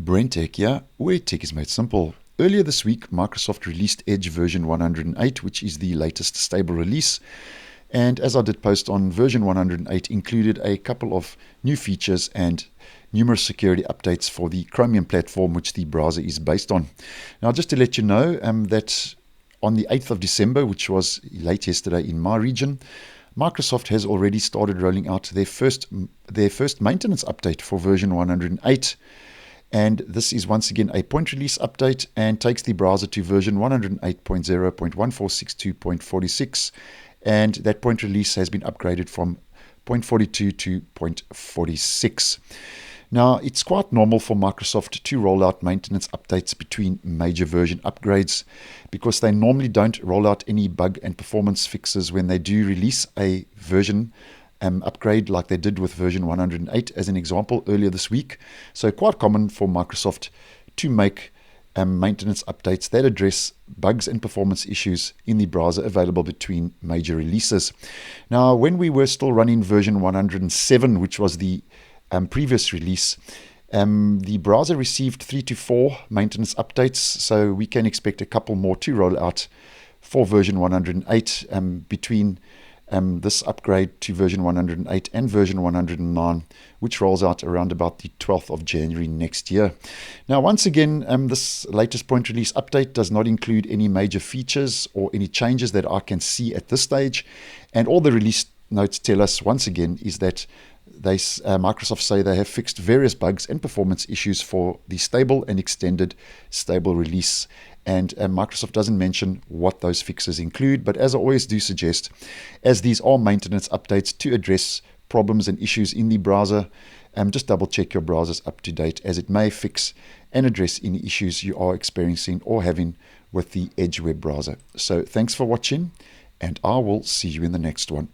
BrenTech here, where tech is made simple. Earlier this week, Microsoft released Edge version 108, which is the latest stable release. And as I did post on, version 108 included a couple of new features and numerous security updates for the Chromium platform, which the browser is based on. Now, just to let you know that on the 8th of December, which was late yesterday in my region, Microsoft has already started rolling out their first maintenance update for version 108. And this is once again a point release update and takes the browser to version 108.0.1462.46. And that point release has been upgraded from 0.42 to 0.46. Now, it's quite normal for Microsoft to roll out maintenance updates between major version upgrades because they normally don't roll out any bug and performance fixes when they do release a version upgrade like they did with version 108 as an example earlier this week. So quite common for Microsoft to make maintenance updates that address bugs and performance issues in the browser available between major releases. Now, when we were still running version 107, which was the previous release, the browser received 3 to 4 maintenance updates, so we can expect a couple more to roll out for version 108 between this upgrade to version 108 and version 109, which rolls out around about the 12th of January next year. Now, once again, this latest point release update does not include any major features or any changes that I can see at this stage. And all the release notes tell us, once again, is that Microsoft say they have fixed various bugs and performance issues for the stable and extended stable release. And Microsoft doesn't mention what those fixes include, but as I always do suggest, as these are maintenance updates to address problems and issues in the browser, just double check your browser's up to date, as it may fix and address any issues you are experiencing or having with the Edge web browser. So thanks for watching, and I will see you in the next one.